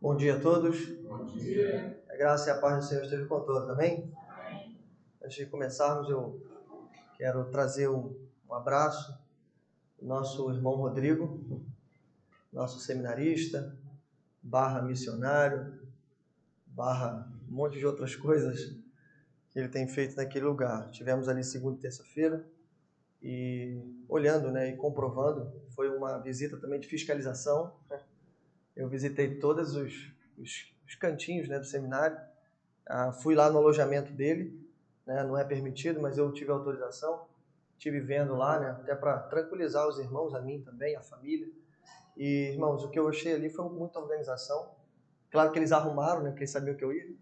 Bom dia a todos. Bom dia. A graça e a paz do Senhor estejam com todos, amém? Antes de começarmos, eu quero trazer um abraço do nosso irmão Rodrigo, nosso seminarista, missionário, um monte de outras coisas que ele tem feito naquele lugar. Tivemos ali segunda e terça-feira e olhando, e comprovando, foi uma visita também de fiscalização. Eu visitei todos os cantinhos do seminário, fui lá no alojamento dele, não é permitido, mas eu tive autorização, estive vendo lá, até para tranquilizar os irmãos, a mim também, a família. E, irmãos, o que eu achei ali foi muita organização. Claro que eles arrumaram, porque eles sabiam que eu ia,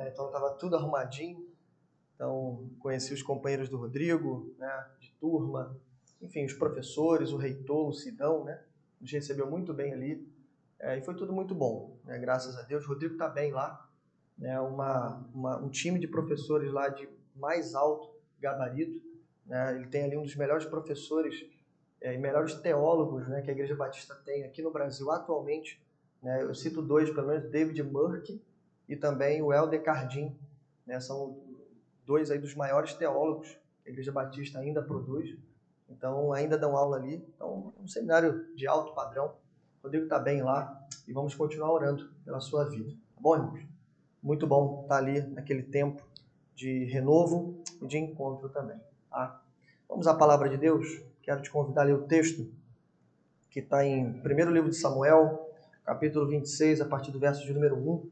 então estava tudo arrumadinho. Então, conheci os companheiros do Rodrigo, de turma, enfim, os professores, o reitor, o Sidão, nos recebeu muito bem ali. E foi tudo muito bom, graças a Deus. O Rodrigo está bem lá, um time de professores lá de mais alto gabarito. Ele tem ali um dos melhores professores e melhores teólogos que a Igreja Batista tem aqui no Brasil atualmente. Eu cito dois, pelo menos, David Murk e também o Helder Cardim. São dois aí dos maiores teólogos que a Igreja Batista ainda produz. Então, ainda dão aula ali. Então, é um seminário de alto padrão. O Rodrigo está bem lá e vamos continuar orando pela sua vida. Tá bom, irmãos? Muito bom estar ali naquele tempo de renovo e de encontro também. Tá? Vamos à palavra de Deus. Quero te convidar a ler o texto que está em primeiro livro de Samuel, capítulo 26, a partir do verso de número 1.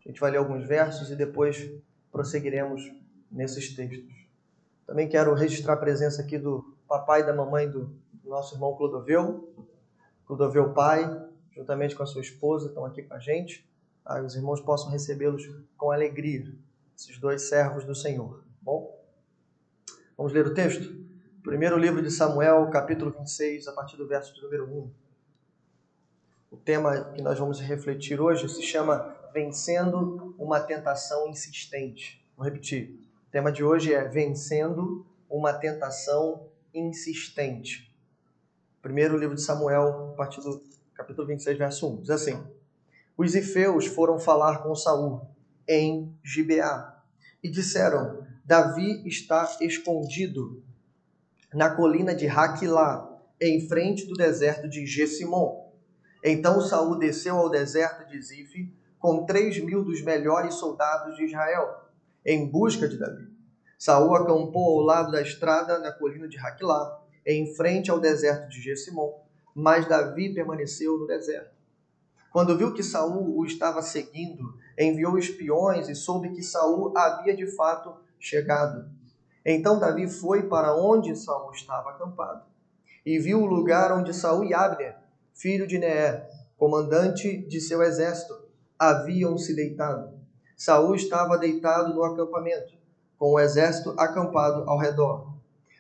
A gente vai ler alguns versos e depois prosseguiremos nesses textos. Também quero registrar a presença aqui do papai e da mamãe do nosso irmão Clodoveu pai, juntamente com a sua esposa, estão aqui com a gente. Os irmãos possam recebê-los com alegria, esses dois servos do Senhor. Bom, vamos ler o texto? Primeiro livro de Samuel, capítulo 26, a partir do verso de número 1. O tema que nós vamos refletir hoje se chama Vencendo uma Tentação Insistente. Vou repetir. O tema de hoje é Vencendo uma Tentação Insistente. Primeiro livro de Samuel, a partir do capítulo 26, verso 1. Diz assim: Os ifeus foram falar com Saul em Gibeá e disseram: Davi está escondido na colina de Haquilá, em frente do deserto de Gessimon. Então Saul desceu ao deserto de Zife com 3.000 dos melhores soldados de Israel, em busca de Davi. Saul acampou ao lado da estrada na colina de Haquilá, em frente ao deserto de Gessimon, mas Davi permaneceu no deserto. Quando viu que Saul o estava seguindo, enviou espiões e soube que Saul havia de fato chegado. Então Davi foi para onde Saul estava acampado e viu o lugar onde Saul e Abner, filho de Neer, comandante de seu exército, haviam se deitado. Saul estava deitado no acampamento, com o exército acampado ao redor.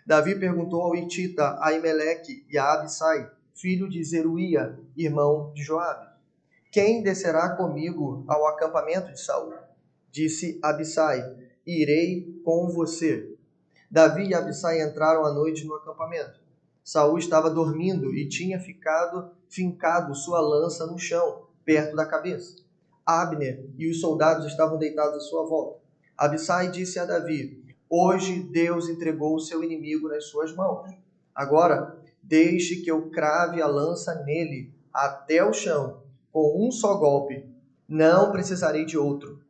Davi perguntou ao hitita Aimeleque e a Abissai, filho de Zeruía, irmão de Joabe: Quem descerá comigo ao acampamento de Saul? Disse Abissai: Irei com você. Davi e Abissai entraram à noite no acampamento. Saul estava dormindo e tinha fincado sua lança no chão, perto da cabeça. Abner e os soldados estavam deitados à sua volta. Abissai disse a Davi: Hoje Deus entregou o seu inimigo nas suas mãos. Agora, deixe que eu crave a lança nele até o chão, com um só golpe. Não precisarei de outro.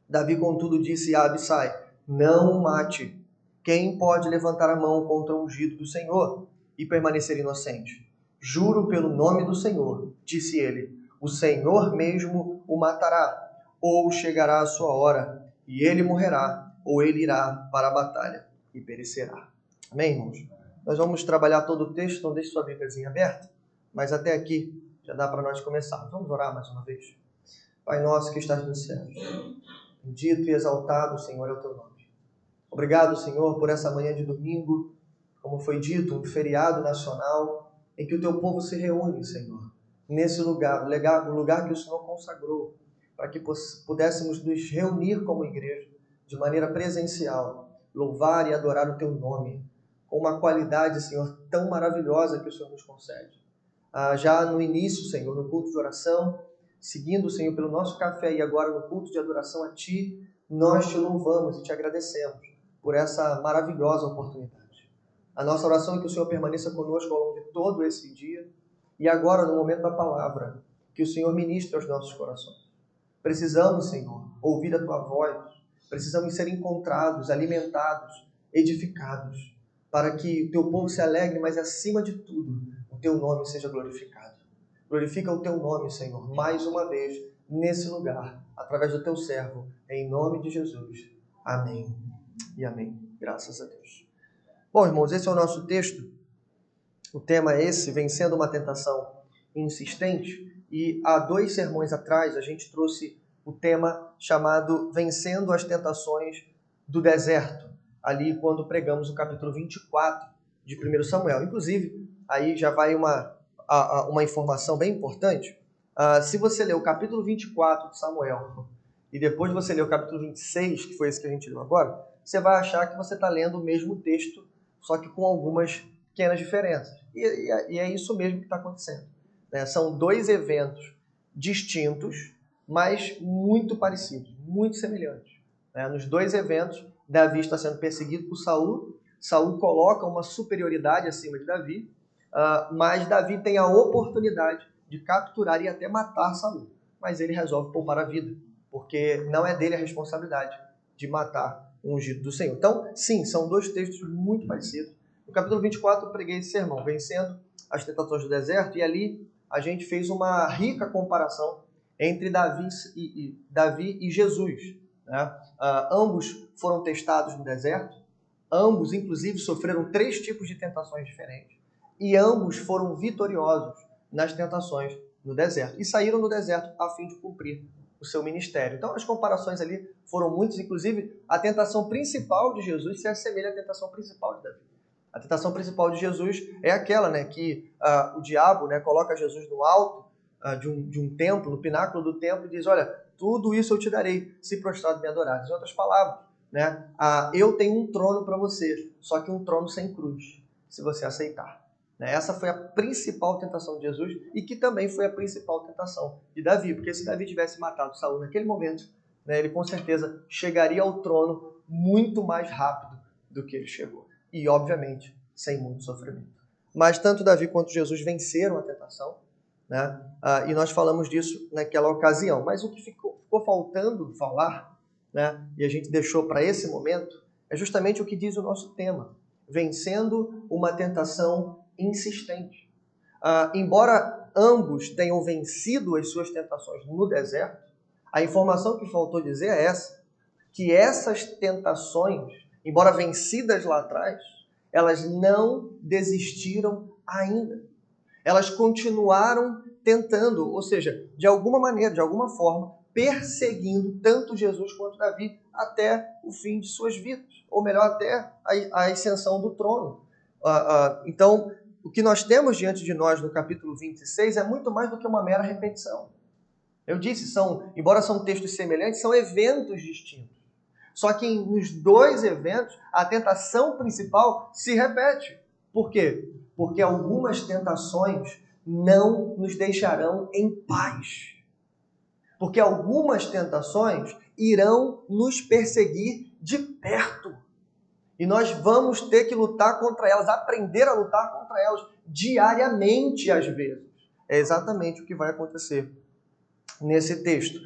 Davi, contudo, disse a Abissai: Não o mate. Quem pode levantar a mão contra o ungido do Senhor e permanecer inocente? Juro pelo nome do Senhor, disse ele, o Senhor mesmo o matará, ou chegará a sua hora, e ele morrerá, ou ele irá para a batalha e perecerá. Amém, irmãos? Nós vamos trabalhar todo o texto, então deixe sua Bíbliazinha aberta, mas até aqui já dá para nós começarmos. Vamos orar mais uma vez. Pai nosso que estás nos céus, bendito e exaltado, Senhor, é o teu nome. Obrigado, Senhor, por essa manhã de domingo, como foi dito, um feriado nacional, em que o teu povo se reúne, Senhor, nesse lugar, o lugar que o Senhor consagrou, para que pudéssemos nos reunir como igreja, de maneira presencial, louvar e adorar o teu nome, com uma qualidade, Senhor, tão maravilhosa que o Senhor nos concede. Já no início, Senhor, no culto de oração, seguindo, Senhor, pelo nosso café e agora no culto de adoração a Ti, nós Te louvamos e Te agradecemos por essa maravilhosa oportunidade. A nossa oração é que o Senhor permaneça conosco ao longo de todo esse dia e agora, no momento da palavra, que o Senhor ministre aos nossos corações. Precisamos, Senhor, ouvir a Tua voz, precisamos ser encontrados, alimentados, edificados, para que o Teu povo se alegre, mas acima de tudo, o Teu nome seja glorificado. Glorifica o Teu nome, Senhor, mais uma vez, nesse lugar, através do Teu servo, em nome de Jesus. Amém e amém. Graças a Deus. Bom, irmãos, esse é o nosso texto. O tema é esse, vencendo uma tentação insistente. E há 2 sermões atrás, a gente trouxe o tema chamado Vencendo as Tentações do Deserto, ali quando pregamos o capítulo 24 de 1 Samuel. Inclusive, aí já vai uma informação bem importante. Se você ler o capítulo 24 de Samuel e depois você ler o capítulo 26, que foi esse que a gente leu agora, você vai achar que você está lendo o mesmo texto, só que com algumas pequenas diferenças. E é isso mesmo que está acontecendo. Né? São 2 eventos distintos, mas muito parecidos, muito semelhantes. Né? Nos 2 eventos, Davi está sendo perseguido por Saul. Saul coloca uma superioridade acima de Davi, mas Davi tem a oportunidade de capturar e até matar Saul. Mas ele resolve poupar a vida, porque não é dele a responsabilidade de matar o ungido do Senhor. Então, sim, são 2 textos muito parecidos. No capítulo 24 eu preguei esse sermão, Vencendo as Tentações do Deserto, e ali a gente fez uma rica comparação entre Davi e Jesus. Né? Ambos foram testados no deserto, ambos, inclusive, sofreram 3 tipos de tentações diferentes, e ambos foram vitoriosos nas tentações no deserto, e saíram do deserto a fim de cumprir o seu ministério. Então, as comparações ali foram muitas, inclusive, a tentação principal de Jesus se assemelha à tentação principal de Davi. A tentação principal de Jesus é aquela, né, que o diabo, né, coloca Jesus no alto de um templo, no pináculo do templo, e diz, olha, tudo isso eu te darei, se prostrado me adorares. Em outras palavras, né, eu tenho um trono para você, só que um trono sem cruz, se você aceitar. Né? Essa foi a principal tentação de Jesus e que também foi a principal tentação de Davi, porque se Davi tivesse matado Saul naquele momento, né, ele com certeza chegaria ao trono muito mais rápido do que ele chegou. E, obviamente, sem muito sofrimento. Mas tanto Davi quanto Jesus venceram a tentação, né? E nós falamos disso naquela ocasião. Mas o que ficou faltando falar, né, e a gente deixou para esse momento, é justamente o que diz o nosso tema, vencendo uma tentação insistente. Embora ambos tenham vencido as suas tentações no deserto, a informação que faltou dizer é essa, que essas tentações, embora vencidas lá atrás, elas não desistiram ainda. Elas continuaram tentando, ou seja, de alguma maneira, de alguma forma, perseguindo tanto Jesus quanto Davi até o fim de suas vidas, ou melhor, até a ascensão do trono. Então, o que nós temos diante de nós no capítulo 26 é muito mais do que uma mera repetição. Eu disse, embora são textos semelhantes, são eventos distintos. Só que nos 2 eventos, a tentação principal se repete. Por quê? Porque algumas tentações não nos deixarão em paz. Porque algumas tentações irão nos perseguir de perto. E nós vamos ter que lutar contra elas, aprender a lutar contra elas diariamente, às vezes. É exatamente o que vai acontecer nesse texto.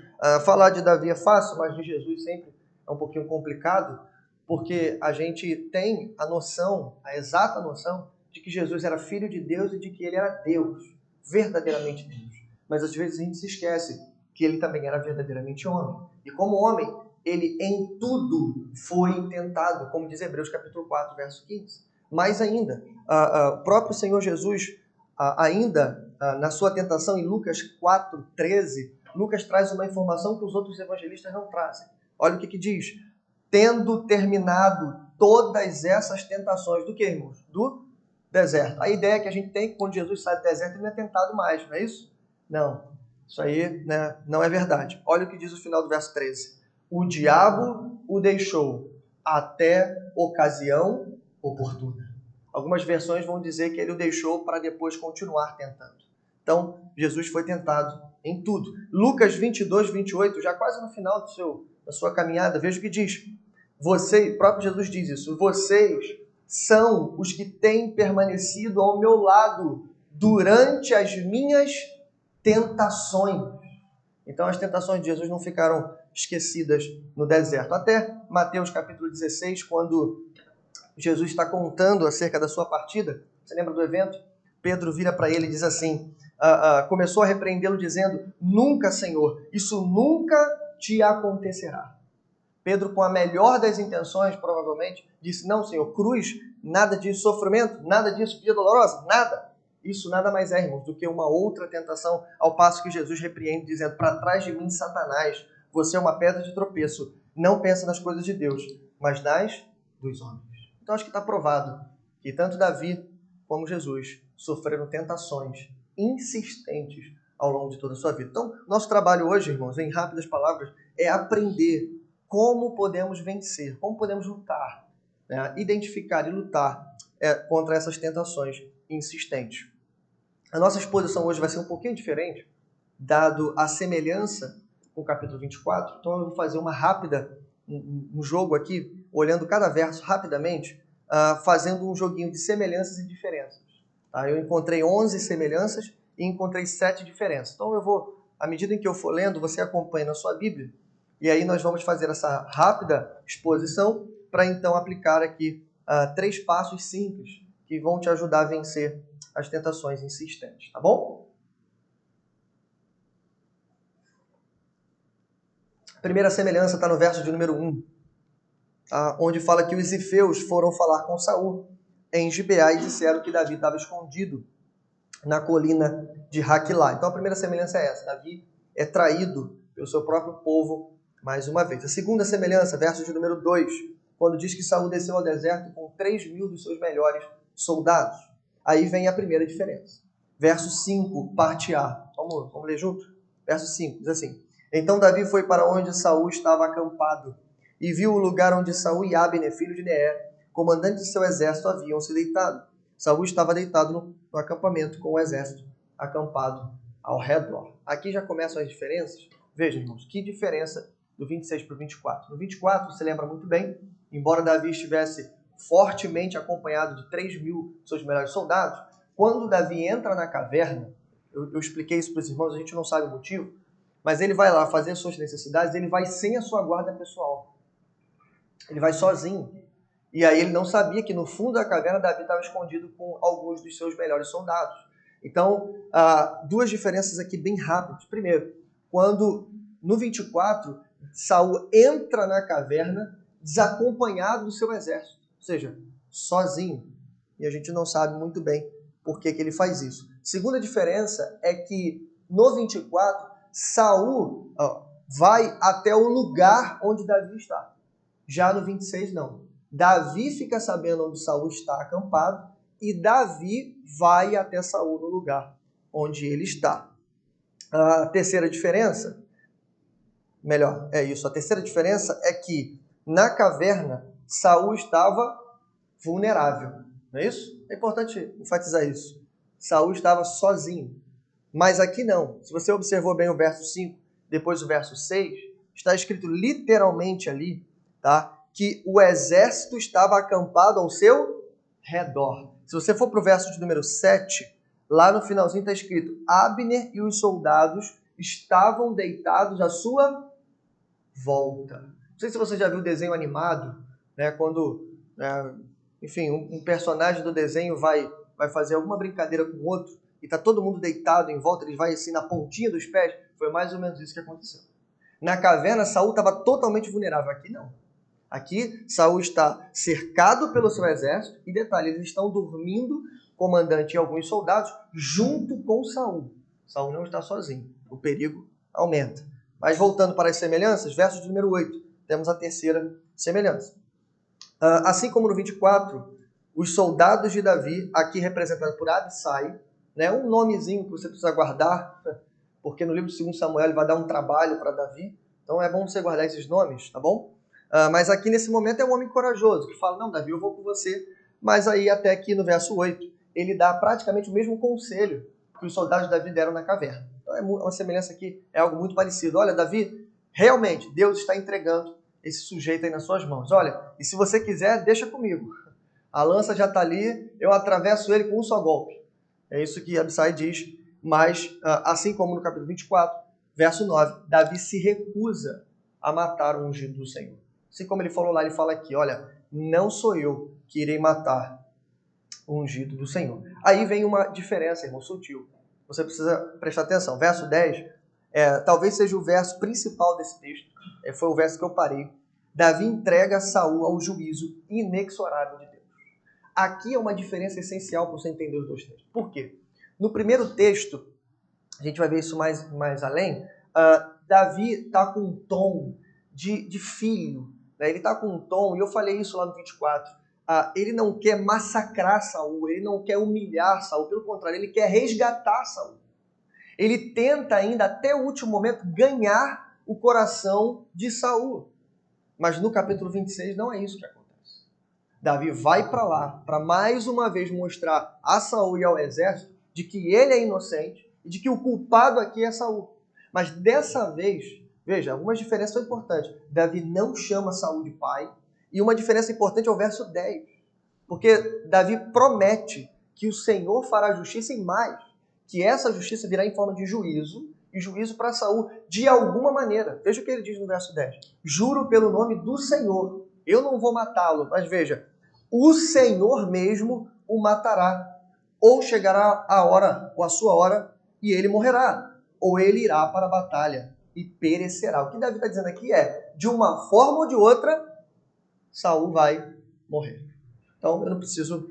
Falar de Davi é fácil, mas de Jesus sempre é um pouquinho complicado, porque a gente tem a exata noção, de que Jesus era filho de Deus e de que ele era Deus, verdadeiramente Deus. Mas às vezes a gente se esquece que ele também era verdadeiramente homem. E como homem, ele em tudo foi tentado, como diz Hebreus capítulo 4, verso 15. Mais ainda, o próprio Senhor Jesus, na sua tentação em Lucas 4:13, Lucas traz uma informação que os outros evangelistas não trazem. Olha o que diz. Tendo terminado todas essas tentações, do que, irmãos? Do deserto. A ideia que a gente tem é que quando Jesus sai do deserto, ele não é tentado mais, não é isso? Não. Isso aí, né, não é verdade. Olha o que diz o final do verso 13. O diabo o deixou até ocasião oportuna. Algumas versões vão dizer que ele o deixou para depois continuar tentando. Então, Jesus foi tentado em tudo. Lucas 22, 28, já quase no final da sua caminhada, veja o que diz. O próprio Jesus diz isso. Vocês são os que têm permanecido ao meu lado durante as minhas tentações. Então as tentações de Jesus não ficaram esquecidas no deserto. Até Mateus capítulo 16, quando Jesus está contando acerca da sua partida, você lembra do evento? Pedro vira para ele e diz assim, começou a repreendê-lo dizendo, nunca, Senhor, isso nunca te acontecerá. Pedro, com a melhor das intenções, provavelmente, disse, não, Senhor, cruz, nada disso, sofrimento, nada disso, vida dolorosa, nada. Isso nada mais é, irmãos, do que uma outra tentação, ao passo que Jesus repreende, dizendo, para trás de mim, Satanás, você é uma pedra de tropeço, não pensa nas coisas de Deus, mas nas dos homens. Então, acho que está provado que tanto Davi como Jesus sofreram tentações insistentes ao longo de toda a sua vida. Então, nosso trabalho hoje, irmãos, em rápidas palavras, é aprender como podemos vencer, como podemos lutar, né? Identificar e lutar contra essas tentações insistentes. A nossa exposição hoje vai ser um pouquinho diferente, dado a semelhança com o capítulo 24. Então eu vou fazer um jogo aqui, olhando cada verso rapidamente, fazendo um joguinho de semelhanças e diferenças. Tá? Eu encontrei 11 semelhanças e encontrei 7 diferenças. Então à medida em que eu for lendo, você acompanha na sua Bíblia, e aí nós vamos fazer essa rápida exposição para então aplicar aqui 3 passos simples que vão te ajudar a vencer as tentações insistentes, tá bom? A primeira semelhança está no verso de número 1, onde fala que os zifeus foram falar com Saul em Gibeá e disseram que Davi estava escondido na colina de Haquilá. Então a primeira semelhança é essa, Davi é traído pelo seu próprio povo mais uma vez. A segunda semelhança, verso de número 2, quando diz que Saul desceu ao deserto com 3.000 dos seus melhores soldados. Aí vem a primeira diferença. Verso 5, parte A. Vamos ler junto? Verso 5, diz assim. Então Davi foi para onde Saul estava acampado e viu o lugar onde Saul e Abner, filho de Neer, comandante de seu exército, haviam se deitado. Saul estava deitado no acampamento com o exército acampado ao redor. Aqui já começam as diferenças. Vejam, irmãos, que diferença do 26 para o 24. No 24, você lembra muito bem, embora Davi estivesse fortemente acompanhado de 3.000 seus melhores soldados, quando Davi entra na caverna, eu expliquei isso para os irmãos, a gente não sabe o motivo, mas ele vai lá fazer as suas necessidades, ele vai sem a sua guarda pessoal. Ele vai sozinho. E aí ele não sabia que no fundo da caverna Davi estava escondido com alguns dos seus melhores soldados. Então, 2 diferenças aqui bem rápidas. Primeiro, quando no 24, Saul entra na caverna desacompanhado do seu exército, ou seja, sozinho. E a gente não sabe muito bem por que ele faz isso. Segunda diferença é que no 24, Saul vai até o lugar onde Davi está. Já no 26, não. Davi fica sabendo onde Saul está acampado e Davi vai até Saul no lugar onde ele está. A terceira diferença, a terceira diferença é que na caverna Saul estava vulnerável, não é isso? É importante enfatizar isso. Saul estava sozinho, mas aqui não. Se você observou bem o verso 5, depois o verso 6, está escrito literalmente ali, tá? Que o exército estava acampado ao seu redor. Se você for para o verso de número 7, lá no finalzinho está escrito, Abner e os soldados estavam deitados à sua volta. Não sei se você já viu o desenho animado, né, quando, enfim, um personagem do desenho vai fazer alguma brincadeira com o outro e está todo mundo deitado em volta, ele vai assim na pontinha dos pés. Foi mais ou menos isso que aconteceu. Na caverna, Saul estava totalmente vulnerável. Aqui não. Aqui, Saul está cercado pelo seu exército e, detalhe, eles estão dormindo, comandante e alguns soldados, junto com Saul. Saul não está sozinho. O perigo aumenta. Mas voltando para as semelhanças, verso de número 8, temos a terceira semelhança. Assim como no 24, os soldados de Davi, aqui representados por Abissai, né, um nomezinho que você precisa guardar, porque no livro de 2 Samuel ele vai dar um trabalho para Davi, então é bom você guardar esses nomes, tá bom? Mas aqui nesse momento é um homem corajoso, que fala, não, Davi, eu vou com você. Mas aí até aqui no verso 8, ele dá praticamente o mesmo conselho que os soldados de Davi deram na caverna. Então é uma semelhança aqui, é algo muito parecido. Olha, Davi, realmente, Deus está entregando esse sujeito aí nas suas mãos. Olha, e se você quiser, deixa comigo. A lança já está ali, eu atravesso ele com um só golpe. É isso que Abissai diz, mas assim como no capítulo 24, verso 9, Davi se recusa a matar o ungido do Senhor. Assim como ele falou lá, ele fala aqui, olha, não sou eu que irei matar o ungido do Senhor. Aí vem uma diferença, irmão, sutil. Você precisa prestar atenção. Verso 10, talvez seja o verso principal desse texto. Foi o verso que eu parei. Davi entrega Saul ao juízo inexorável de Deus. Aqui é uma diferença essencial para você entender os dois textos. Por quê? No primeiro texto, a gente vai ver isso mais além, Davi está com um tom de filho. Né? Ele está com um tom, e eu falei isso lá no 24, ele não quer massacrar Saul, ele não quer humilhar Saul, pelo contrário, ele quer resgatar Saul. Ele tenta ainda, até o último momento, ganhar o coração de Saul. Mas no capítulo 26 não é isso que acontece. Davi vai para lá, para mais uma vez mostrar a Saul e ao exército de que ele é inocente e de que o culpado aqui é Saul. Mas dessa vez, veja, algumas diferenças são importantes. Davi não chama Saul de pai, e uma diferença importante é o verso 10. Porque Davi promete que o Senhor fará justiça e mais, que essa justiça virá em forma de juízo, e juízo para Saul de alguma maneira. Veja o que ele diz no verso 10. Juro pelo nome do Senhor, eu não vou matá-lo, mas veja, o Senhor mesmo o matará. Ou chegará a hora, ou a sua hora, e ele morrerá. Ou ele irá para a batalha e perecerá. O que Davi está dizendo aqui é, de uma forma ou de outra, Saul vai morrer. Então, eu não preciso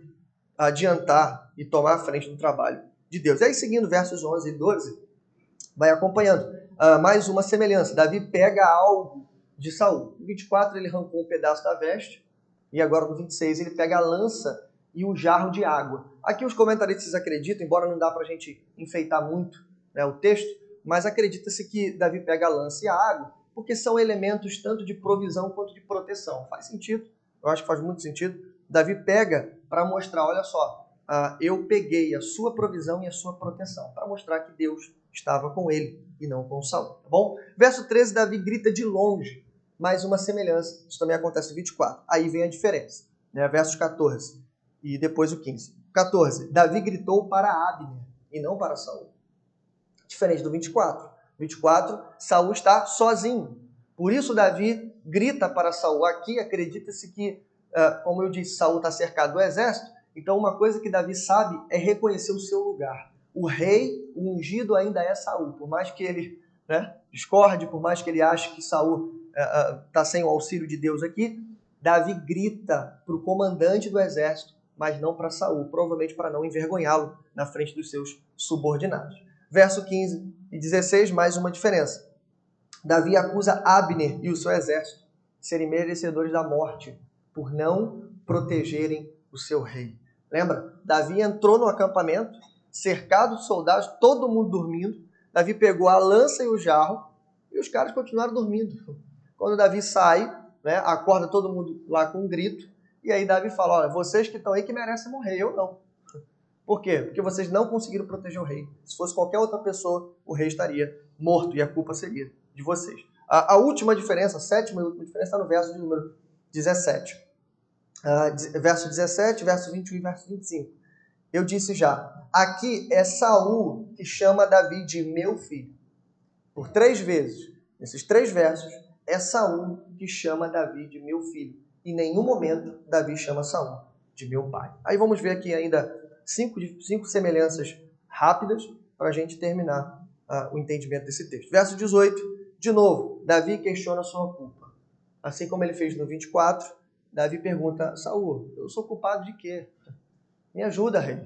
adiantar e tomar a frente do trabalho de Deus. E aí, seguindo versos 11 e 12, vai acompanhando. Mais uma semelhança. Davi pega algo de Saul. No 24, ele arrancou um pedaço da veste. E agora, no 26, ele pega a lança e o jarro de água. Aqui os comentaristas acreditam, embora não dá para a gente enfeitar muito, né, o texto, mas acredita-se que Davi pega a lança e a água, porque são elementos tanto de provisão quanto de proteção. Faz sentido, eu acho que faz muito sentido. Davi pega para mostrar, olha só, eu peguei a sua provisão e a sua proteção, para mostrar que Deus estava com ele e não com Saul, tá bom? Verso 13, Davi grita de longe, mais uma semelhança, isso também acontece no 24. Aí vem a diferença, né? Versos 14 e depois o 15. 14, Davi gritou para Abner e não para Saul. Diferente do 24. 24, Saul está sozinho. Por isso Davi grita para Saul. Aqui acredita-se que, como eu disse, Saul está cercado do exército. Então uma coisa que Davi sabe é reconhecer o seu lugar. O rei, o ungido ainda é Saul. Por mais que ele discorde, por mais que ele ache que Saul está sem o auxílio de Deus aqui, Davi grita para o comandante do exército, mas não para Saul, provavelmente para não envergonhá-lo na frente dos seus subordinados. Verso 15 e 16, mais uma diferença. Davi acusa Abner e o seu exército de serem merecedores da morte por não protegerem o seu rei. Lembra? Davi entrou no acampamento, cercado de soldados, todo mundo dormindo. Davi pegou a lança e o jarro e os caras continuaram dormindo. Quando Davi sai, acorda todo mundo lá com um grito, e aí Davi fala, olha, vocês que estão aí que merecem morrer, eu não. Por quê? Porque vocês não conseguiram proteger o rei. Se fosse qualquer outra pessoa, o rei estaria morto e a culpa seria de vocês. A última diferença, a sétima e última diferença, está no verso de número 17. Verso 17, verso 21 e verso 25. Eu disse já, aqui é Saul que chama Davi de meu filho. Por 3 vezes, nesses 3 versos, é Saul que chama Davi de meu filho. Em nenhum momento, Davi chama Saul de meu pai. Aí vamos ver aqui ainda 5 semelhanças rápidas para a gente terminar o entendimento desse texto. Verso 18, de novo, Davi questiona a sua culpa. Assim como ele fez no 24, Davi pergunta, Saul, eu sou culpado de quê? Me ajuda, rei.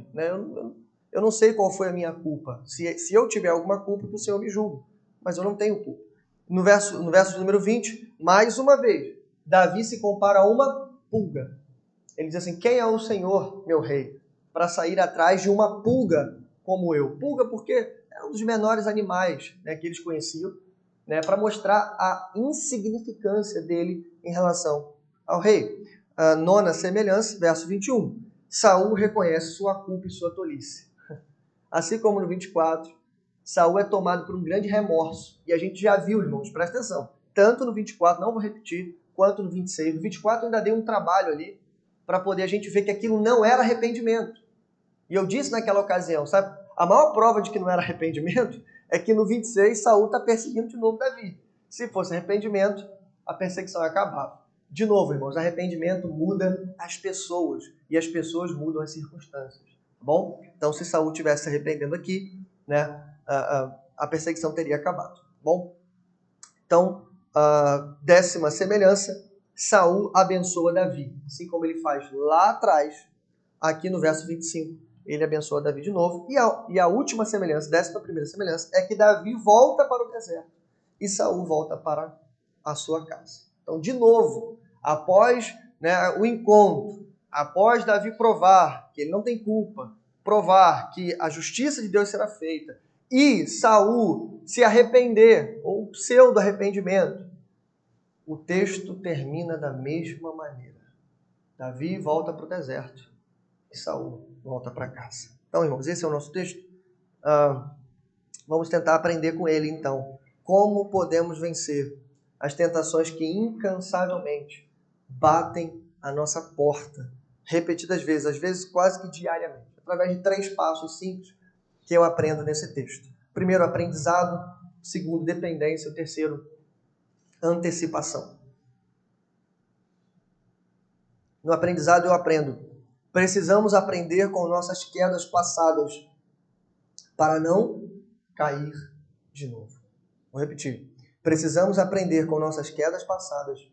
Eu não sei qual foi a minha culpa. Se eu tiver alguma culpa, que o Senhor me julgue. Mas eu não tenho culpa. No verso de número 20, mais uma vez, Davi se compara a uma pulga. Ele diz assim, quem é o Senhor, meu rei, para sair atrás de uma pulga como eu? Pulga porque é um dos menores animais que eles conheciam, para mostrar a insignificância dele em relação ao rei. A 9ª semelhança, verso 21. Saul reconhece sua culpa e sua tolice. Assim como no 24, Saul é tomado por um grande remorso. E a gente já viu, irmãos, presta atenção. Tanto no 24, não vou repetir, quanto no 26. No 24 eu ainda dei um trabalho ali para poder a gente ver que aquilo não era arrependimento. E eu disse naquela ocasião, sabe? A maior prova de que não era arrependimento é que no 26 Saul está perseguindo de novo Davi. Se fosse arrependimento, a perseguição acabava. De novo, irmãos, arrependimento muda as pessoas e as pessoas mudam as circunstâncias. Tá bom? Então, se Saul estivesse se arrependendo aqui, né, a perseguição teria acabado. Tá bom? Então, décima semelhança, Saul abençoa Davi. Assim como ele faz lá atrás, aqui no verso 25, ele abençoa Davi de novo. E a última semelhança, 11ª semelhança, é que Davi volta para o deserto e Saul volta para a sua casa. Então, de novo, após, né, o encontro, após Davi provar que ele não tem culpa, provar que a justiça de Deus será feita, e Saul se arrepender, ou pseudo-arrependimento, o texto termina da mesma maneira. Davi volta para o deserto e Saul volta para casa. Então, irmãos, esse é o nosso texto. Vamos tentar aprender com ele, então, como podemos vencer as tentações que incansavelmente batem a nossa porta, repetidas vezes, às vezes quase que diariamente, através de 3 passos simples que eu aprendo nesse texto. Primeiro, aprendizado. Segundo, dependência. O terceiro, antecipação. No aprendizado eu aprendo. Precisamos aprender com nossas quedas passadas para não cair de novo. Vou repetir. Precisamos aprender com nossas quedas passadas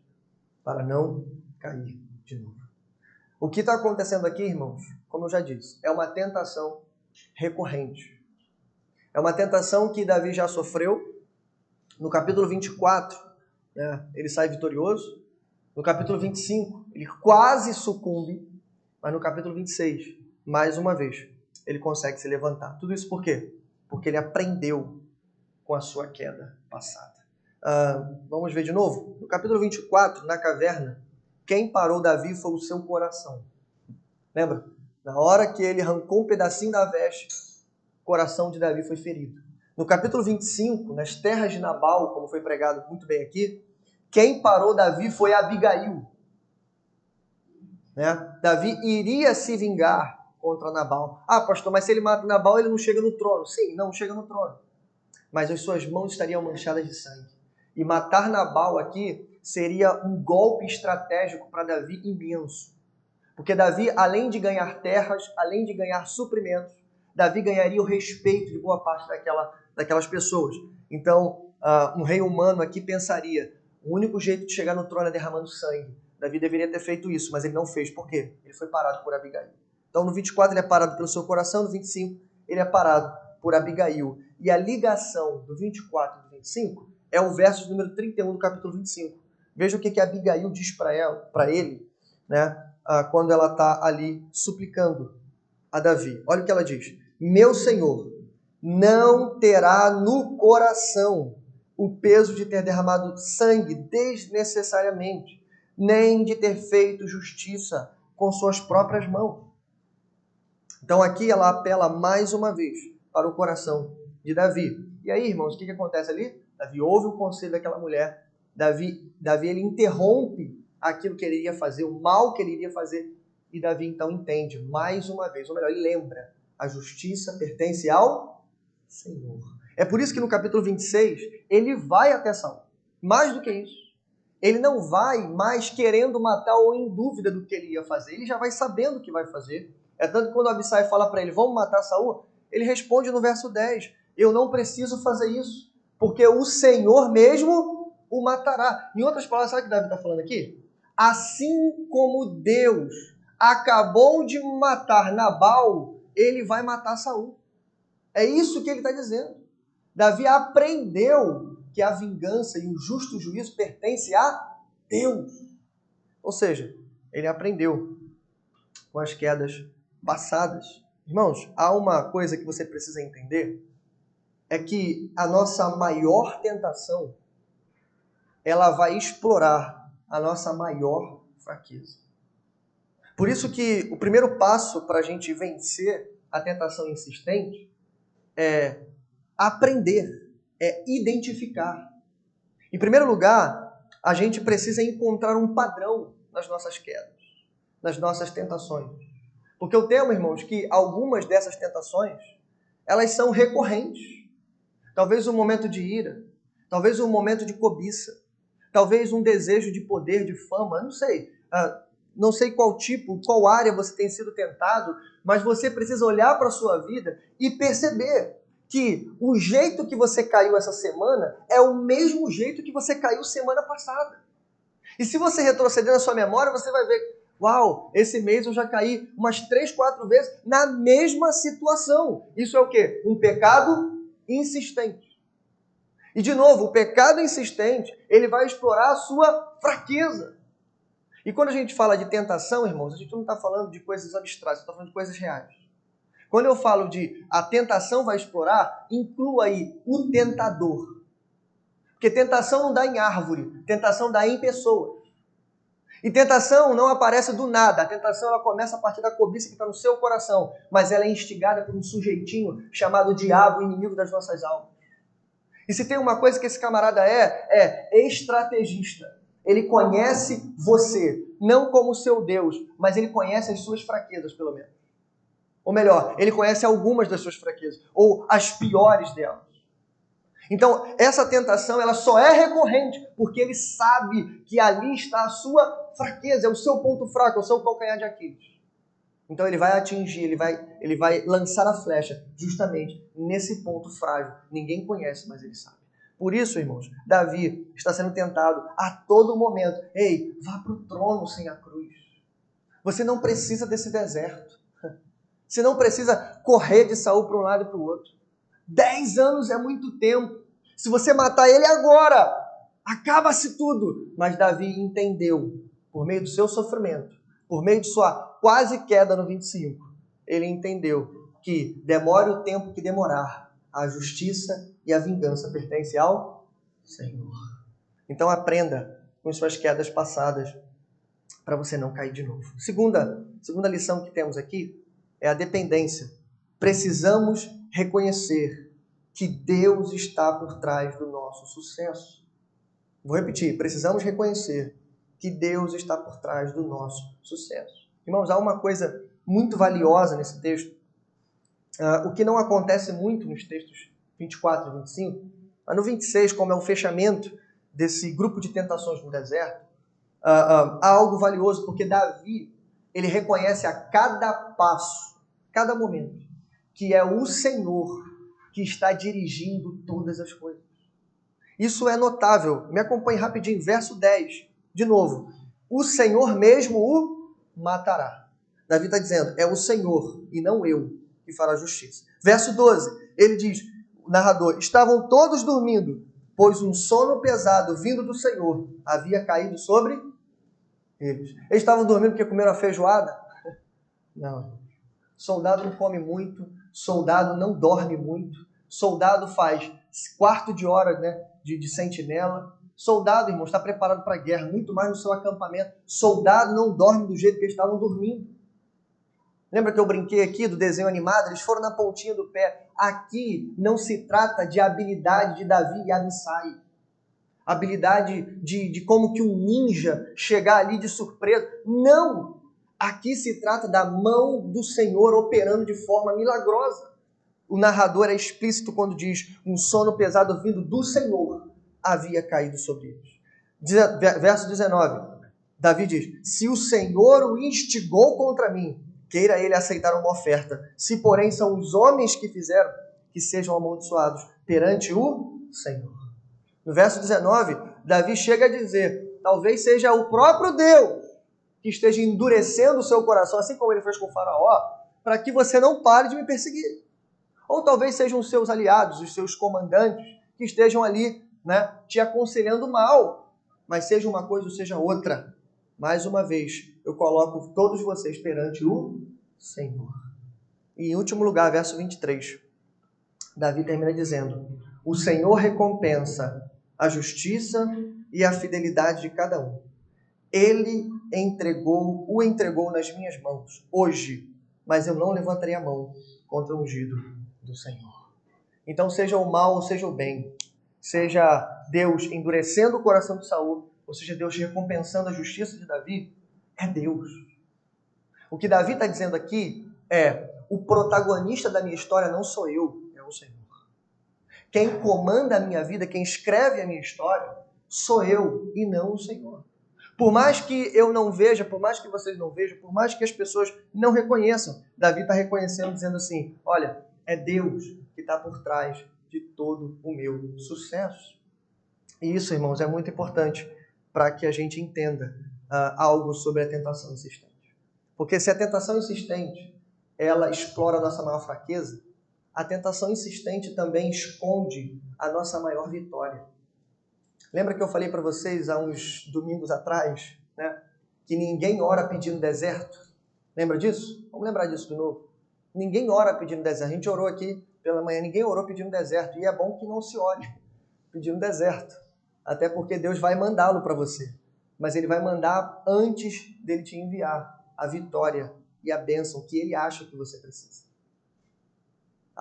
para não cair de novo. O que está acontecendo aqui, irmãos, como eu já disse, é uma tentação recorrente. É uma tentação que Davi já sofreu. No capítulo 24, né, ele sai vitorioso. No capítulo 25, ele quase sucumbe. Mas no capítulo 26, mais uma vez, ele consegue se levantar. Tudo isso por quê? Porque ele aprendeu com a sua queda passada. Vamos ver de novo? No capítulo 24, na caverna, quem parou Davi foi o seu coração. Lembra? Na hora que ele arrancou um pedacinho da veste, o coração de Davi foi ferido. No capítulo 25, nas terras de Nabal, como foi pregado muito bem aqui, quem parou Davi foi Abigail. Né? Davi iria se vingar contra Nabal. Pastor, mas se ele mata Nabal, ele não chega no trono. Sim, não chega no trono. Mas as suas mãos estariam manchadas de sangue. E matar Nabal aqui seria um golpe estratégico para Davi imenso. Porque Davi, além de ganhar terras, além de ganhar suprimentos, Davi ganharia o respeito de boa parte daquelas pessoas. Então, um rei humano aqui pensaria, o único jeito de chegar no trono é derramando sangue. Davi deveria ter feito isso, mas ele não fez. Por quê? Ele foi parado por Abigail. Então, no 24, ele é parado pelo seu coração. No 25, ele é parado por Abigail. E a ligação do 24 e do 25 é o verso número 31 do capítulo 25. Veja o que Abigail diz para ele, né, quando ela está ali suplicando a Davi. Olha o que ela diz. Meu Senhor não terá no coração o peso de ter derramado sangue desnecessariamente, nem de ter feito justiça com suas próprias mãos. Então aqui ela apela mais uma vez para o coração de Davi. E aí, irmãos, o que acontece ali? Davi ouve o conselho daquela mulher. Davi ele interrompe aquilo que ele iria fazer, o mal que ele iria fazer. E Davi então entende mais uma vez, ou melhor, ele lembra, a justiça pertence ao Senhor. É por isso que no capítulo 26, ele vai até Saul. Mais do que isso. Ele não vai mais querendo matar ou em dúvida do que ele ia fazer. Ele já vai sabendo o que vai fazer. É tanto que quando Abissai fala para ele, vamos matar Saul, ele responde no verso 10, eu não preciso fazer isso, porque o Senhor mesmo o matará. Em outras palavras, sabe o que Davi está falando aqui? Assim como Deus acabou de matar Nabal, ele vai matar Saul. É isso que ele está dizendo. Davi aprendeu que a vingança e o justo juízo pertence a Deus. Ou seja, ele aprendeu com as quedas passadas. Irmãos, há uma coisa que você precisa entender, é que a nossa maior tentação, ela vai explorar a nossa maior fraqueza. Por isso que o primeiro passo para a gente vencer a tentação insistente é aprender, é identificar. Em primeiro lugar, a gente precisa encontrar um padrão nas nossas quedas, nas nossas tentações. Porque eu temo, irmãos, que algumas dessas tentações, elas são recorrentes. Talvez um momento de ira, talvez um momento de cobiça, talvez um desejo de poder, de fama, não sei. Não sei qual tipo, qual área você tem sido tentado, mas você precisa olhar para a sua vida e perceber que o jeito que você caiu essa semana é o mesmo jeito que você caiu semana passada. E se você retroceder na sua memória, você vai ver, uau, esse mês eu já caí umas 3, 4 vezes na mesma situação. Isso é o quê? Um pecado insistente. E de novo, o pecado insistente, ele vai explorar a sua fraqueza. E quando a gente fala de tentação, irmãos, a gente não está falando de coisas abstratas, está falando de coisas reais. Quando eu falo de a tentação vai explorar, inclua aí o tentador. Porque tentação não dá em árvore, tentação dá em pessoas. E tentação não aparece do nada, a tentação ela começa a partir da cobiça que está no seu coração, mas ela é instigada por um sujeitinho chamado diabo, inimigo das nossas almas. E se tem uma coisa que esse camarada é estrategista. Ele conhece você, não como seu Deus, mas ele conhece as suas fraquezas, pelo menos. Ou melhor, ele conhece algumas das suas fraquezas, ou as piores delas. Então, essa tentação ela só é recorrente porque ele sabe que ali está a sua fraqueza, é o seu ponto fraco, é o seu calcanhar de Aquiles. Então ele vai atingir, ele vai lançar a flecha justamente nesse ponto frágil. Ninguém conhece, mas ele sabe. Por isso, irmãos, Davi está sendo tentado a todo momento. Ei, vá para o trono sem a cruz. Você não precisa desse deserto. Você não precisa correr de Saul para um lado e para o outro. 10 anos é muito tempo. Se você matar ele agora, acaba-se tudo. Mas Davi entendeu, por meio do seu sofrimento, por meio de sua quase queda no 25, ele entendeu que demore o tempo que demorar, a justiça e a vingança pertencem ao Senhor. Então aprenda com suas quedas passadas para você não cair de novo. Segunda lição que temos aqui é a dependência. Precisamos reconhecer que Deus está por trás do nosso sucesso. Vou repetir, precisamos reconhecer que Deus está por trás do nosso sucesso. Irmãos, há uma coisa muito valiosa nesse texto, o que não acontece muito nos textos 24 e 25, mas no 26, como é o fechamento desse grupo de tentações no deserto, há algo valioso, porque Davi, ele reconhece a cada passo, cada momento, que é o Senhor que está dirigindo todas as coisas. Isso é notável. Me acompanhe rapidinho, verso 10. De novo, o Senhor mesmo o matará. Davi está dizendo, é o Senhor e não eu que fará justiça. Verso 12, ele diz, o narrador, estavam todos dormindo, pois um sono pesado vindo do Senhor havia caído sobre eles. Eles estavam dormindo porque comeram a feijoada? Não. Soldado não come muito, soldado não dorme muito, soldado faz quarto de hora, né, de sentinela. Soldado, irmão, está preparado para a guerra, muito mais no seu acampamento. Soldado não dorme do jeito que eles estavam dormindo. Lembra que eu brinquei aqui do desenho animado? Eles foram na pontinha do pé. Aqui não se trata de habilidade de Davi e Abissai. Habilidade de como que um ninja chegar ali de surpresa. Não! Aqui se trata da mão do Senhor operando de forma milagrosa. O narrador é explícito quando diz um sono pesado vindo do Senhor havia caído sobre eles. Verso 19, Davi diz, se o Senhor o instigou contra mim, queira ele aceitar uma oferta. Se, porém, são os homens que fizeram, que sejam amaldiçoados perante o Senhor. No verso 19, Davi chega a dizer, talvez seja o próprio Deus que esteja endurecendo o seu coração, assim como ele fez com o faraó, para que você não pare de me perseguir. Ou talvez sejam os seus aliados, os seus comandantes, que estejam ali, né, te aconselhando mal, mas seja uma coisa ou seja outra. Mais uma vez, eu coloco todos vocês perante o Senhor. E em último lugar, verso 23, Davi termina dizendo, o Senhor recompensa a justiça e a fidelidade de cada um. Ele o entregou nas minhas mãos hoje, mas eu não levantarei a mão contra o ungido do Senhor. Então, seja o mal ou seja o bem, seja Deus endurecendo o coração de Saul, ou seja Deus recompensando a justiça de Davi, é Deus. O que Davi está dizendo aqui é: o protagonista da minha história não sou eu, é o Senhor. Quem comanda a minha vida, quem escreve a minha história, sou eu e não o Senhor. Por mais que eu não veja, por mais que vocês não vejam, por mais que as pessoas não reconheçam, Davi está reconhecendo, dizendo assim: olha, é Deus que está por trás de todo o meu sucesso. E isso, irmãos, é muito importante para que a gente entenda algo sobre a tentação insistente. Porque se a tentação insistente, ela explora a nossa maior fraqueza, a tentação insistente também esconde a nossa maior vitória. Lembra que eu falei para vocês há uns domingos atrás, né, que ninguém ora pedindo deserto? Lembra disso? Vamos lembrar disso de novo. Ninguém ora pedindo deserto. A gente orou aqui pela manhã, ninguém orou pedindo deserto. E é bom que não se ore pedindo deserto. Até porque Deus vai mandá-lo para você. Mas Ele vai mandar antes dele te enviar a vitória e a bênção que Ele acha que você precisa.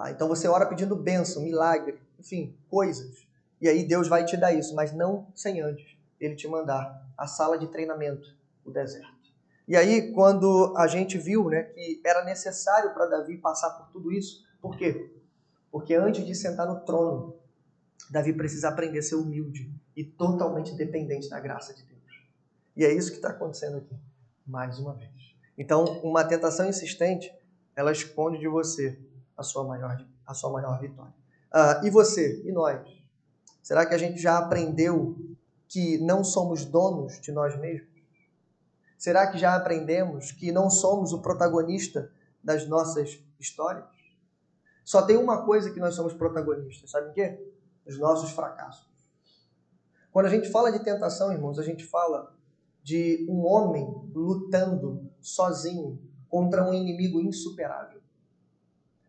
Então você ora pedindo bênção, milagre, enfim, coisas. E aí Deus vai te dar isso, mas não sem antes Ele te mandar a sala de treinamento, o deserto. E aí, quando a gente viu, né, que era necessário para Davi passar por tudo isso, por quê? Porque antes de sentar no trono, Davi precisa aprender a ser humilde e totalmente dependente da graça de Deus. E é isso que está acontecendo aqui, mais uma vez. Então, uma tentação insistente, ela esconde de você a sua maior vitória. E você? E nós? Será que a gente já aprendeu que não somos donos de nós mesmos? Será que já aprendemos que não somos o protagonista das nossas histórias? Só tem uma coisa que nós somos protagonistas, sabe o quê? Os nossos fracassos. Quando a gente fala de tentação, irmãos, a gente fala de um homem lutando sozinho contra um inimigo insuperável.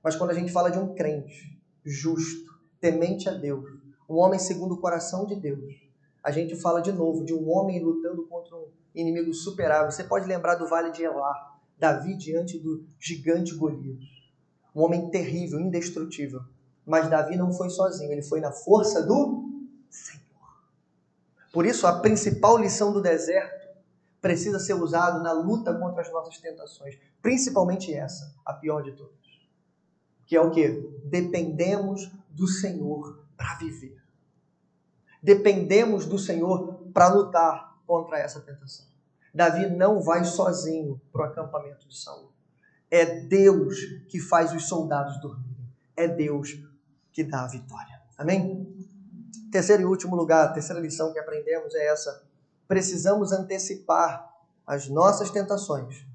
Mas quando a gente fala de um crente justo, temente a Deus, um homem segundo o coração de Deus, a gente fala de novo de um homem lutando contra um inimigo superável. Você pode lembrar do Vale de Elá, Davi diante do gigante Golias. Um homem terrível, indestrutível. Mas Davi não foi sozinho, ele foi na força do Senhor. Por isso, a principal lição do deserto precisa ser usada na luta contra as nossas tentações. Principalmente essa, a pior de todas. Que é o quê? Dependemos do Senhor para viver. Dependemos do Senhor para lutar contra essa tentação. Davi não vai sozinho para o acampamento de Saul. É Deus que faz os soldados dormirem. É Deus que dá a vitória. Amém? Terceiro e último lugar, a terceira lição que aprendemos é essa. Precisamos antecipar as nossas tentações,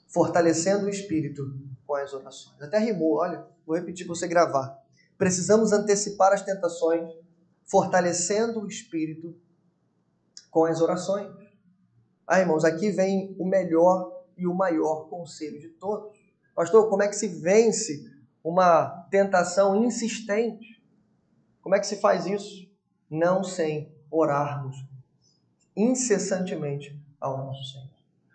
fortalecendo o espírito com as orações. Até rimou, olha, vou repetir para você gravar. Precisamos antecipar as tentações, fortalecendo o espírito com as orações. Irmãos, aqui vem o melhor e o maior conselho de todos. Pastor, como é que se vence uma tentação insistente? Como é que se faz isso? Não sem orarmos incessantemente ao nosso Senhor.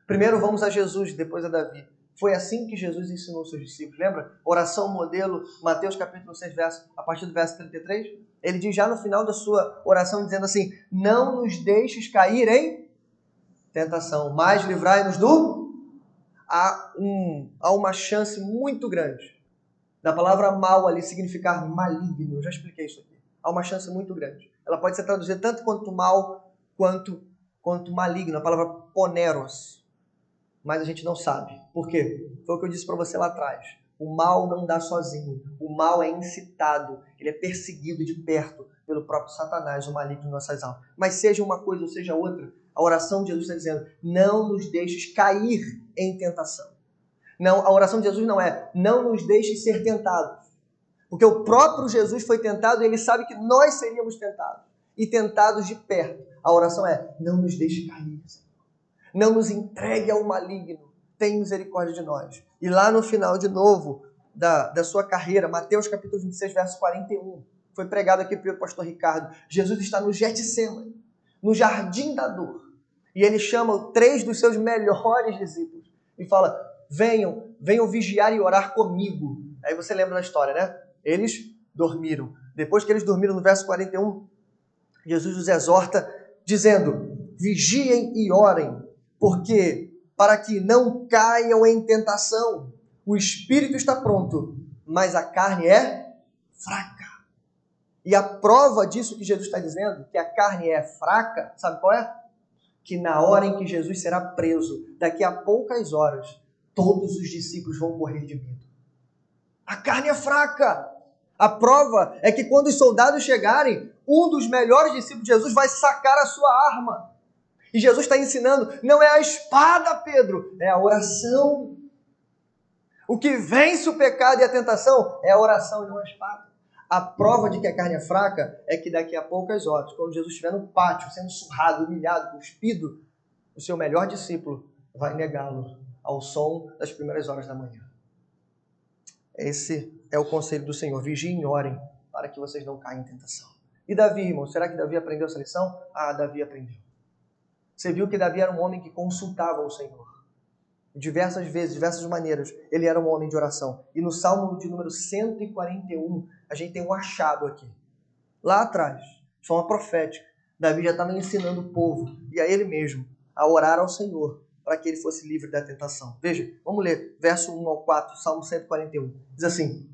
Primeiro vamos a Jesus, depois a Davi. Foi assim que Jesus ensinou os seus discípulos. Lembra? Oração modelo, Mateus capítulo 6, a partir do verso 33. Ele diz já no final da sua oração, dizendo assim: não nos deixes cair em tentação, mas livrai-nos do... Há uma chance muito grande da palavra mal ali significar maligno. Eu já expliquei isso aqui. Há uma chance muito grande. Ela pode ser traduzida tanto quanto mal, quanto maligno. A palavra poneros. Mas a gente não sabe. Por quê? Foi o que eu disse para você lá atrás. O mal não dá sozinho. O mal é incitado. Ele é perseguido de perto pelo próprio Satanás, o maligno em nossas almas. Mas seja uma coisa ou seja outra, a oração de Jesus está dizendo: não nos deixes cair em tentação. Não, a oração de Jesus não é: não nos deixes ser tentados. Porque o próprio Jesus foi tentado e ele sabe que nós seríamos tentados. E tentados de perto. A oração é: não nos deixe cair, Senhor. Não nos entregue ao maligno. Tem misericórdia de nós. E lá no final, de novo, da sua carreira, Mateus capítulo 26, verso 41, foi pregado aqui pelo pastor Ricardo. Jesus está no Getsêmani, no jardim da dor. E ele chama 3 dos seus melhores discípulos e fala: venham vigiar e orar comigo. Aí você lembra da história, né? Eles dormiram. Depois que eles dormiram, no verso 41, Jesus os exorta dizendo: vigiem e orem, porque para que não caiam em tentação. O espírito está pronto, mas a carne é fraca. E a prova disso que Jesus está dizendo, que a carne é fraca, sabe qual é? Que na hora em que Jesus será preso, daqui a poucas horas, todos os discípulos vão morrer de medo. A carne é fraca. A prova é que quando os soldados chegarem, um dos melhores discípulos de Jesus vai sacar a sua arma. E Jesus está ensinando, não é a espada, Pedro, é a oração. O que vence o pecado e a tentação é a oração e não a espada. A prova de que a carne é fraca é que daqui a poucas horas, quando Jesus estiver no pátio, sendo surrado, humilhado, cuspido, o seu melhor discípulo vai negá-lo ao som das primeiras horas da manhã. Esse é o conselho do Senhor. Vigiem e orem para que vocês não caiam em tentação. E Davi, irmão, será que Davi aprendeu essa lição? Ah, Davi aprendeu. Você viu que Davi era um homem que consultava o Senhor. Diversas vezes, diversas maneiras, ele era um homem de oração. E no Salmo de número 141, a gente tem um achado aqui. Lá atrás, de forma profética, Davi já estava ensinando o povo, e a ele mesmo, a orar ao Senhor, para que ele fosse livre da tentação. Veja, vamos ler, verso 1 ao 4, Salmo 141. Diz assim: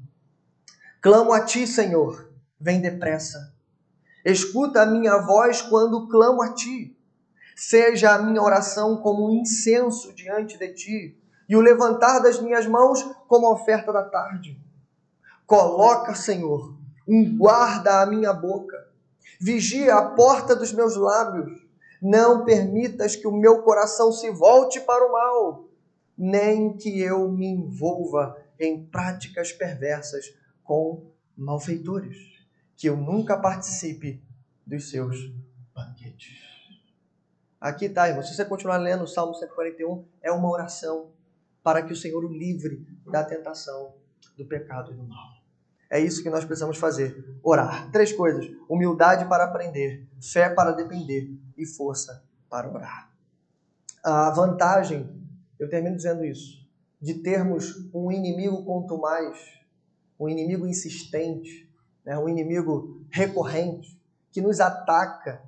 clamo a ti, Senhor, vem depressa. Escuta a minha voz quando clamo a ti. Seja a minha oração como um incenso diante de ti, e o levantar das minhas mãos como a oferta da tarde. Coloca, Senhor, um guarda à minha boca. Vigia a porta dos meus lábios. Não permitas que o meu coração se volte para o mal, nem que eu me envolva em práticas perversas com malfeitores, que eu nunca participe dos seus banquetes. Aqui está, irmão. Se você continuar lendo o Salmo 141, é uma oração para que o Senhor o livre da tentação, do pecado e do mal. É isso que nós precisamos fazer. Orar. 3 coisas. Humildade para aprender, fé para depender e força para orar. A vantagem, eu termino dizendo isso, de termos um inimigo contumaz, um inimigo insistente, um inimigo recorrente, que nos ataca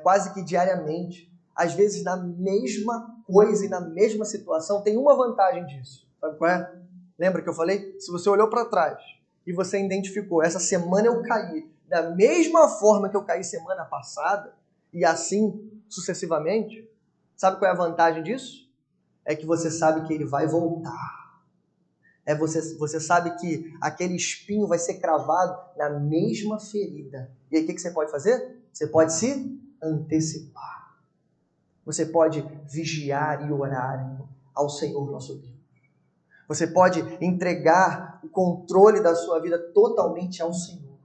quase que diariamente, às vezes na mesma coisa e na mesma situação. Tem uma vantagem disso. Sabe qual é? Lembra que eu falei? Se você olhou para trás e você identificou, essa semana eu caí da mesma forma que eu caí semana passada, e assim sucessivamente, sabe qual é a vantagem disso? É que você sabe que ele vai voltar. Você sabe que aquele espinho vai ser cravado na mesma ferida. E aí o que você pode fazer? Você pode se antecipar. Você pode vigiar e orar ao Senhor nosso Deus. Você pode entregar o controle da sua vida totalmente ao Senhor.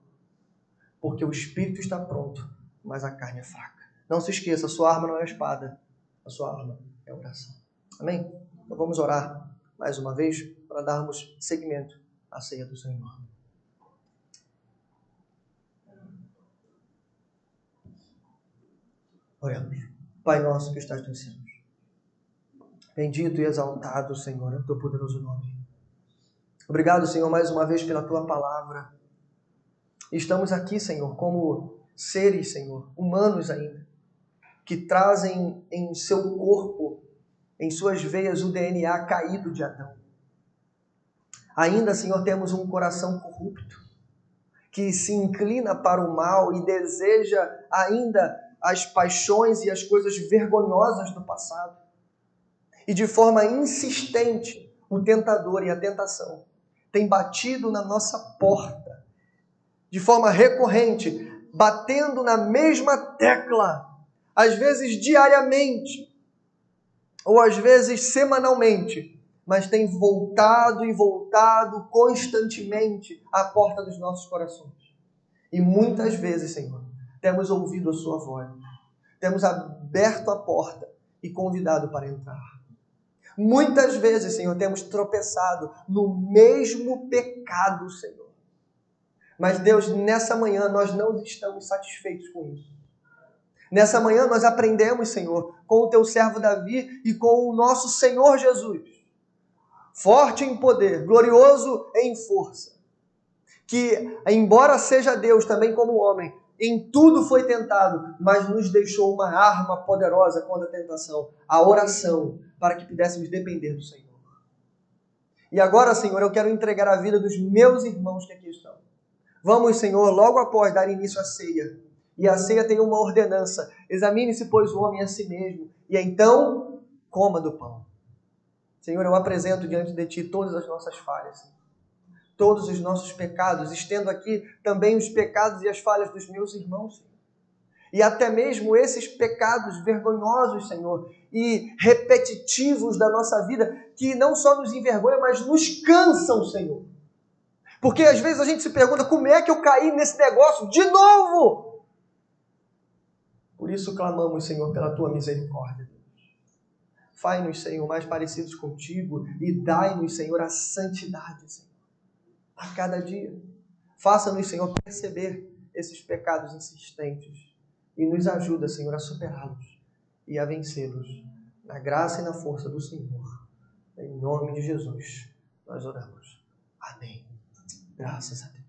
Porque o espírito está pronto, mas a carne é fraca. Não se esqueça, a sua arma não é a espada, a sua arma é a oração. Amém? Então vamos orar mais uma vez para darmos seguimento à ceia do Senhor. Oremos. Pai nosso que estás nos céus, bendito e exaltado, Senhor, é o teu poderoso nome. Obrigado, Senhor, mais uma vez pela tua palavra. Estamos aqui, Senhor, como seres, Senhor, humanos ainda, que trazem em seu corpo, em suas veias, o DNA caído de Adão. Ainda, Senhor, temos um coração corrupto, que se inclina para o mal e deseja ainda as paixões e as coisas vergonhosas do passado. E de forma insistente, o tentador e a tentação têm batido na nossa porta, de forma recorrente, batendo na mesma tecla, às vezes diariamente, ou às vezes semanalmente, mas tem voltado e voltado constantemente à porta dos nossos corações. E muitas vezes, Senhor, temos ouvido a sua voz, temos aberto a porta e convidado para entrar. Muitas vezes, Senhor, temos tropeçado no mesmo pecado, Senhor. Mas, Deus, nessa manhã nós não estamos satisfeitos com isso. Nessa manhã nós aprendemos, Senhor, com o teu servo Davi e com o nosso Senhor Jesus, forte em poder, glorioso em força, que, embora seja Deus também como homem, em tudo foi tentado, mas nos deixou uma arma poderosa contra a tentação, a oração, para que pudéssemos depender do Senhor. E agora, Senhor, eu quero entregar a vida dos meus irmãos que aqui estão. Vamos, Senhor, logo após dar início à ceia. E a ceia tem uma ordenança. Examine-se, pois, o homem a si mesmo, e então coma do pão. Senhor, eu apresento diante de Ti todas as nossas falhas, todos os nossos pecados. Estendo aqui também os pecados e as falhas dos meus irmãos, Senhor. E até mesmo esses pecados vergonhosos, Senhor, e repetitivos da nossa vida, que não só nos envergonham, mas nos cansam, Senhor. Porque às vezes a gente se pergunta, como é que eu caí nesse negócio de novo? Por isso clamamos, Senhor, pela Tua misericórdia. Faz-nos, Senhor, mais parecidos contigo e dai-nos, Senhor, a santidade, Senhor, a cada dia. Faça-nos, Senhor, perceber esses pecados insistentes e nos ajuda, Senhor, a superá-los e a vencê-los na graça e na força do Senhor. Em nome de Jesus, nós oramos. Amém. Graças a Deus.